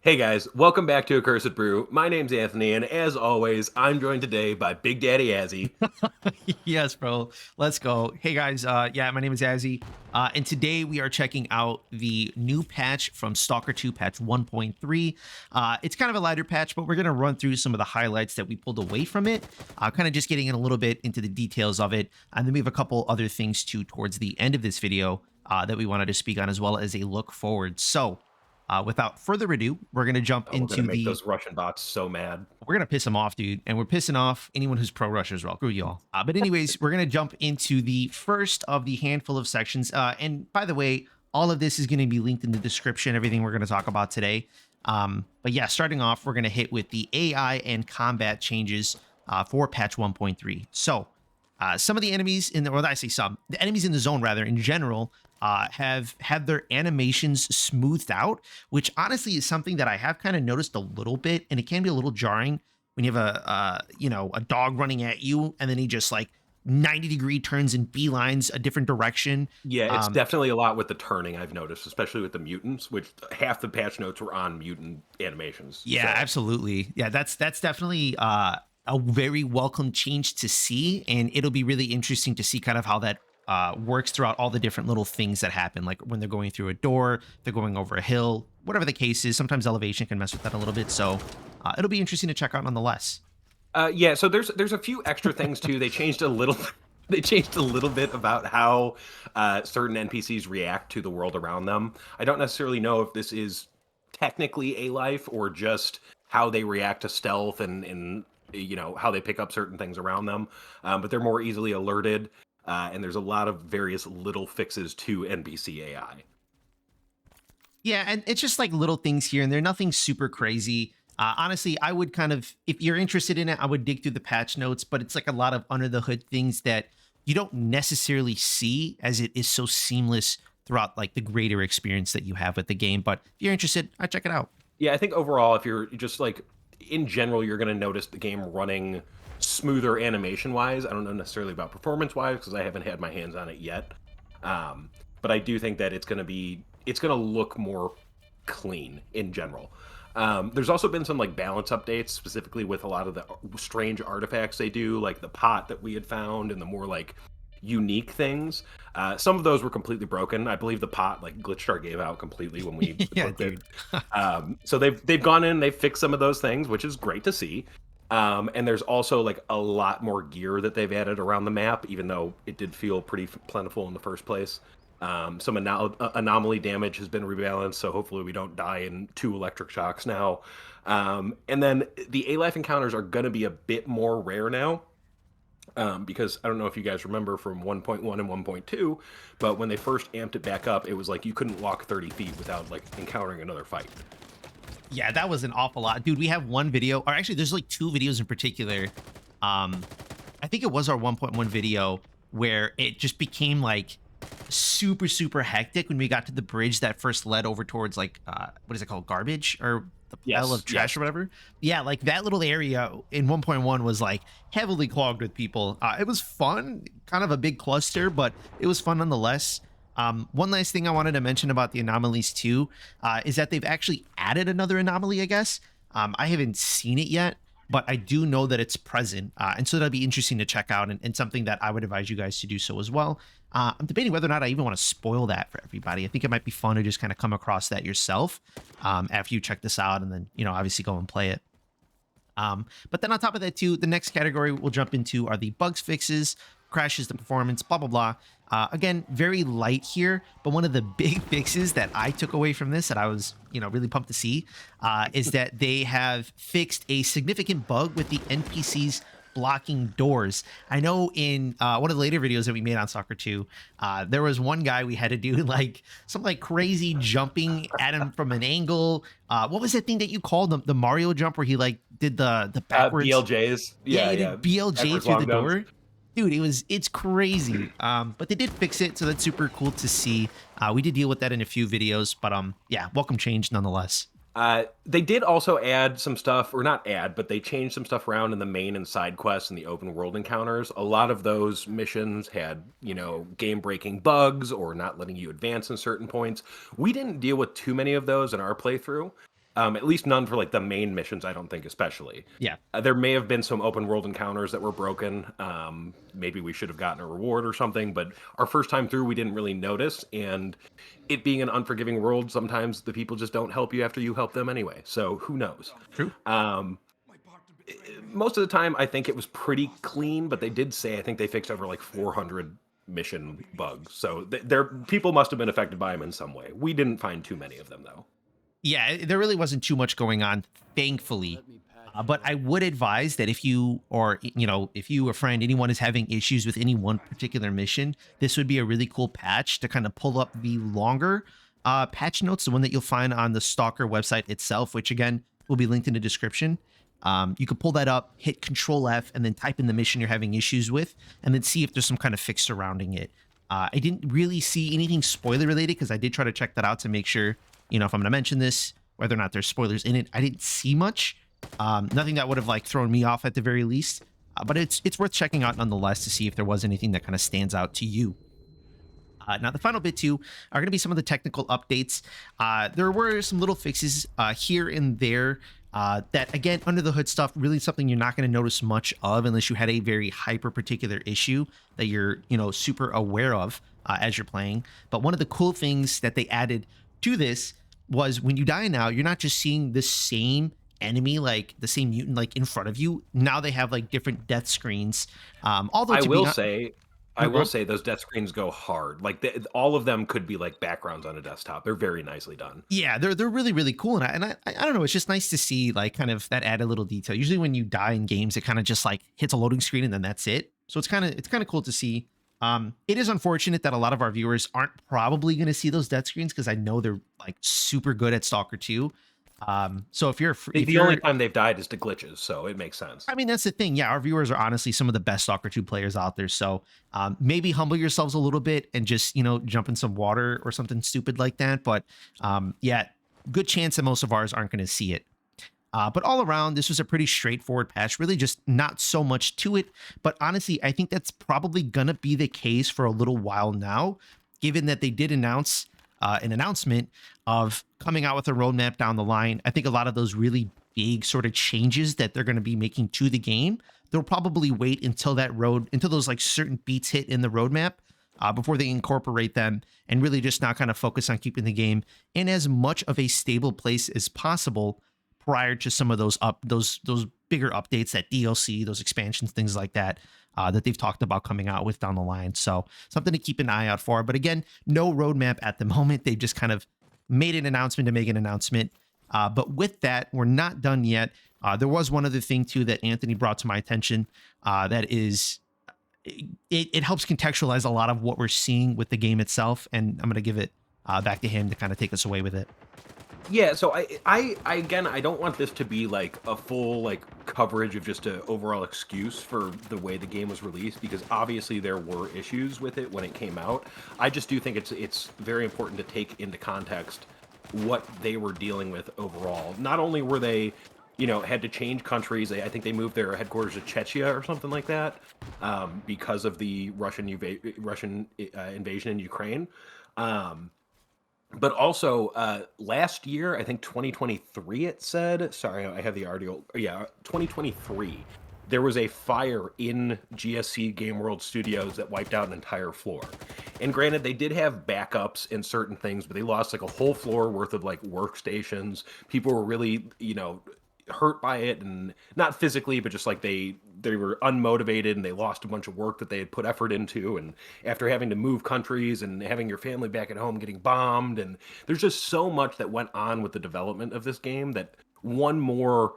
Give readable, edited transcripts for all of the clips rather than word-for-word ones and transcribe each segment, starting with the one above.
Hey guys, welcome back to Accursed Brew. My name's Anthony, and as always, I'm joined today by Big Daddy Azzy. Yes, bro. Let's go. Hey guys, yeah, my name is Azzy. And today we are checking out the new patch from Stalker 2, patch 1.3. It's kind of a lighter patch, but we're gonna run through some of the highlights that we pulled away from it. Kind of just getting in a little bit into the details of it. And then we have a couple other things too towards the end of this video that we wanted to speak on, as well as a look forward. So without further ado, we're gonna jump Oh, we're gonna into make the those Russian bots so mad. we're gonna piss them off, dude, and we're pissing off anyone who's pro Russia as well. Screw y'all. But anyways, we're gonna jump into the first of the handful of sections. And by the way, all of this is going to be linked in the description. Everything we're going to talk about today. But yeah, starting off, we're going to hit with the AI and combat changes for patch 1.3. So some of the enemies in the, or I say some, the enemies in the zone rather in general have had their animations smoothed out, which honestly is something that I have kind of noticed a little bit, and it can be a little jarring when you have a dog running at you and then he just like 90-degree turns and beelines a different direction. Yeah, it's Um, definitely a lot with the turning I've noticed, especially with the mutants, which half the patch notes were on mutant animations. yeah, So absolutely. Yeah, that's definitely a very welcome change to see, and it'll be really interesting to see kind of how that works throughout all the different little things that happen, like when they're going through a door, they're going over a hill, whatever the case is. Sometimes elevation can mess with that a little bit, so it'll be interesting to check out nonetheless. yeah, so there's a few extra things too. They changed a little they changed a little bit about how certain NPCs react to the world around them. I don't necessarily know if this is technically a life or just how they react to stealth and how they pick up certain things around them. But they're more easily alerted, and there's a lot of various little fixes to NPC AI. Yeah, and it's just like little things here, and they're nothing super crazy. Honestly, I would kind of, if you're interested in it, I would dig through the patch notes, but it's like a lot of under the hood things that you don't necessarily see as it is so seamless throughout like the greater experience that you have with the game. But if you're interested, I check it out. Yeah, I think overall, if you're just like in general, you're going to notice the game running smoother animation wise. I don't know necessarily about performance wise because I haven't had my hands on it yet. But I do think that it's going to look more clean in general. There's also been some like balance updates, specifically with a lot of the strange artifacts they do, like the pot that we had found and the more like unique things. Some of those were completely broken. I believe the pot, like Glitchstar, gave out completely when we Yeah, equipped it. dude. So they've gone in, they've fixed some of those things, which is great to see. And there's also like a lot more gear that they've added around the map, even though it did feel pretty plentiful in the first place. Some anomaly damage has been rebalanced, so hopefully we don't die in 2 electric shocks now. And then the A life encounters are going to be a bit more rare now. Because I don't know if you guys remember from 1.1 and 1.2, but when they first amped it back up, it was like you couldn't walk 30 feet without like encountering another fight. Yeah, that was an awful lot. Dude, we have one video, or actually there's like two videos in particular. Um, I think it was our 1.1 video where it just became like super, super hectic when we got to the bridge that first led over towards like what is it called? Garbage or the pile Yes, of trash yes. or whatever. Yeah, like that little area in 1.1 was like heavily clogged with people. It was fun, kind of a big cluster, but it was fun nonetheless. One last thing I wanted to mention about the anomalies too is that they've actually added another anomaly, I guess. I haven't seen it yet, but I do know that it's present. And so that'll be interesting to check out and something that I would advise you guys to do so as well. I'm debating whether or not I even want to spoil that for everybody. I think it might be fun to just kind of come across that yourself after you check this out and then, obviously go and play it. But then on top of that too, the next category we'll jump into are the bugs fixes, crashes, the performance, blah, blah, blah. Again, very light here, but one of the big fixes that I took away from this that I was, really pumped to see is that they have fixed a significant bug with the NPCs blocking doors. I know in one of the later videos that we made on Soccer 2, there was one guy we had to do like some like crazy jumping at him from an angle. What was that thing that you called the Mario jump where he like did the backwards? BLJs. Yeah, Yeah, he yeah. did BLJ Backwards through the long jumps. door. Dude, it's crazy. But they did fix it, so that's super cool to see. We did deal with that in a few videos, but yeah, welcome change nonetheless. They did also add some stuff, or not add, but they changed some stuff around in the main and side quests and the open world encounters. A lot of those missions had, game breaking bugs or not letting you advance in certain points. We didn't deal with too many of those in our playthrough. At least none for like the main missions, I don't think, especially. Yeah. There may have been some open world encounters that were broken. Maybe we should have gotten a reward or something, but our first time through, we didn't really notice. And it being an unforgiving world, sometimes the people just don't help you after you help them anyway. So who knows? True. Um, Most of the time, I think it was pretty clean, but they did say I think they fixed over like 400 mission bugs. So there, people must have been affected by them in some way. We didn't find too many of them though. Yeah, there really wasn't too much going on, thankfully. But I would advise that if you, or if you, a friend, anyone is having issues with any one particular mission, this would be a really cool patch to kind of pull up the longer patch notes, the one that you'll find on the Stalker website itself, which again will be linked in the description. You could pull that up, hit Control F, and then type in the mission you're having issues with, and then see if there's some kind of fix surrounding it. I didn't really see anything spoiler related because I did try to check that out to make sure, if I'm going to mention this, whether or not there's spoilers in it. I didn't see much. Nothing that would have like thrown me off at the very least. But it's worth checking out nonetheless to see if there was anything that kind of stands out to you. Now, the final bit too are going to be some of the technical updates. There were some little fixes here and there that, again, under the hood stuff, really something you're not going to notice much of unless you had a very hyper particular issue that you're, super aware of as you're playing. But one of the cool things that they added to this was when you die now, you're not just seeing the same enemy, like the same mutant, like in front of you. Now they have like different death screens. Although I to will be say, I will say those death screens go hard. Like all of them could be like backgrounds on a desktop. They're very nicely done. yeah, they're really really cool, and I don't know, it's just nice to see like kind of that added little detail. Usually when you die in games, it kind of just like hits a loading screen and then that's it. So it's kind of cool to see. It is unfortunate that a lot of our viewers aren't probably going to see those death screens because I know they're like super good at Stalker 2. So if you're The only time they've died is to glitches, so it makes sense. I mean, that's the thing. Yeah, our viewers are honestly some of the best Stalker 2 players out there. So maybe humble yourselves a little bit and just, jump in some water or something stupid like that. But yeah, good chance that most of ours aren't going to see it. But all around, this was a pretty straightforward patch, really just not so much to it. But honestly, I think that's probably going to be the case for a little while now, given that they did announce an announcement of coming out with a roadmap down the line. I think a lot of those really big sort of changes that they're going to be making to the game, they'll probably wait until until those like certain beats hit in the roadmap before they incorporate them and really just now kind of focus on keeping the game in as much of a stable place as possible prior to some of those bigger updates, that DLC, those expansions, things like that, that they've talked about coming out with down the line. So something to keep an eye out for. But again, no roadmap at the moment. They've just kind of made an announcement to make an announcement. But with that, we're not done yet. There was one other thing too that Anthony brought to my attention. That is, it helps contextualize a lot of what we're seeing with the game itself. And I'm going to give it back to him to kind of take us away with it. Yeah, so I again, I don't want this to be like a full like coverage of just an overall excuse for the way the game was released, because obviously there were issues with it when it came out. I just do think it's very important to take into context what they were dealing with overall. Not only were they, had to change countries. I think they moved their headquarters to Czechia or something like that, because of the Russian invasion in Ukraine. But also, last year, I think 2023, it said, sorry, I have the article. Yeah, 2023, there was a fire in GSC Game World Studios that wiped out an entire floor. And granted, they did have backups in certain things, but they lost like a whole floor worth of like workstations. People were really, hurt by it, and not physically, but just like they were unmotivated and they lost a bunch of work that they had put effort into. And after having to move countries and having your family back at home getting bombed, and there's just so much that went on with the development of this game that one more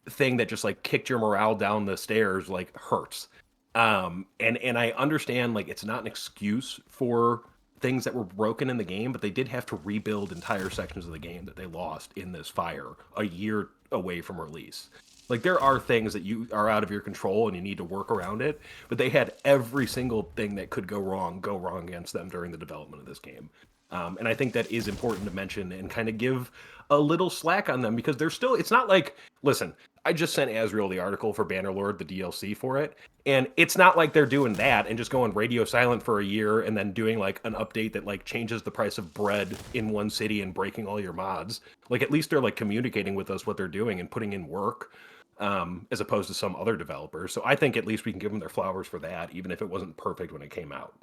thing that just like kicked your morale down the stairs like hurts. And I understand like it's not an excuse for things that were broken in the game, but they did have to rebuild entire sections of the game that they lost in this fire a year away from release. Like there are things that you are out of your control and you need to work around it, but they had every single thing that could go wrong against them during the development of this game. And I think that is important to mention and kind of give a little slack on them, because they're still, it's not like, listen, I just sent Azrael the article for Bannerlord, the DLC for it, and it's not like they're doing that and just going radio silent for a year and then doing like an update that like changes the price of bread in one city and breaking all your mods. Like at least they're like communicating with us what they're doing and putting in work, as opposed to some other developers. So I think at least we can give them their flowers for that, even if it wasn't perfect when it came out.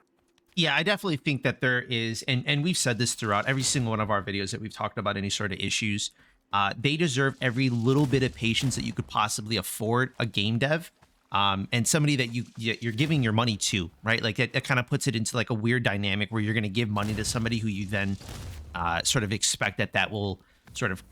Yeah, I definitely think that there is, and we've said this throughout every single one of our videos that we've talked about any sort of issues. They deserve every little bit of patience that you could possibly afford a game dev, and somebody that you're giving your money to, right? Like that kind of puts it into like a weird dynamic where you're going to give money to somebody who you then sort of expect that will sort of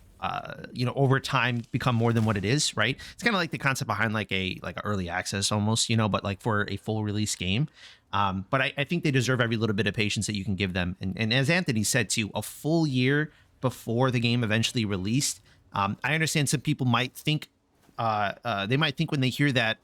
over time become more than what it is, right? It's kind of like the concept behind like a early access almost, but like for a full release game. But I think they deserve every little bit of patience that you can give them. And as Anthony said too, a full year before the game eventually released. I understand some people might think they might think when they hear that,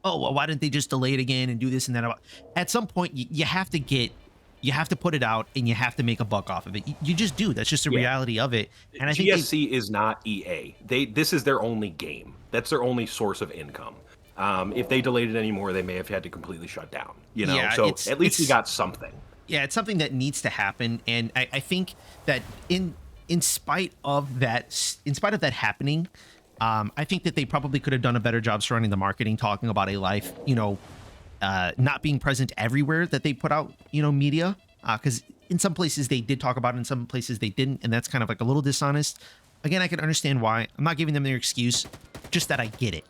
oh, well, why didn't they just delay it again and do this and that? At some point, you have to put it out and you have to make a buck off of it. You just do. That's just the reality of it. And I think GSC is not EA. This is their only game. That's their only source of income. If they delayed it anymore, they may have had to completely shut down. Yeah, so at least we got something. Yeah, it's something that needs to happen, and I think that in spite of that happening, I think that they probably could have done a better job surrounding the marketing, talking about a life, not being present everywhere that they put out, media, because in some places they did talk about it, in some places they didn't, and that's kind of like a little dishonest. Again, I can understand why. I'm not giving them their excuse, just that I get it.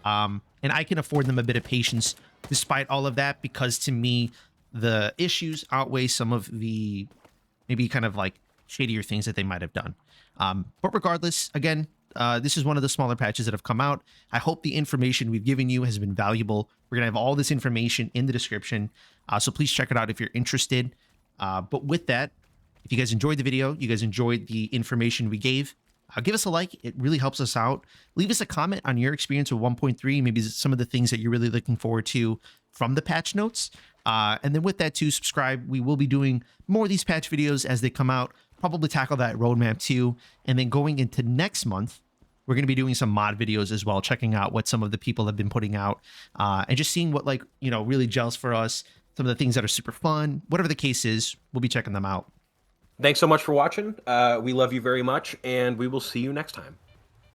And I can afford them a bit of patience despite all of that, because to me, the issues outweigh some of the maybe kind of like shadier things that they might have done. But regardless, again, this is one of the smaller patches that have come out. I hope the information we've given you has been valuable. We're going to have all this information in the description, so please check it out if you're interested. But with that, if you guys enjoyed the video, you guys enjoyed the information we gave, give us a like. It really helps us out. Leave us a comment on your experience with 1.3, maybe some of the things that you're really looking forward to from the patch notes. And then with that too, subscribe. We will be doing more of these patch videos as they come out, probably tackle that roadmap too. And then going into next month, we're going to be doing some mod videos as well, checking out what some of the people have been putting out, and just seeing what really gels for us, some of the things that are super fun, whatever the case is, we'll be checking them out. Thanks so much for watching. We love you very much, and we will see you next time.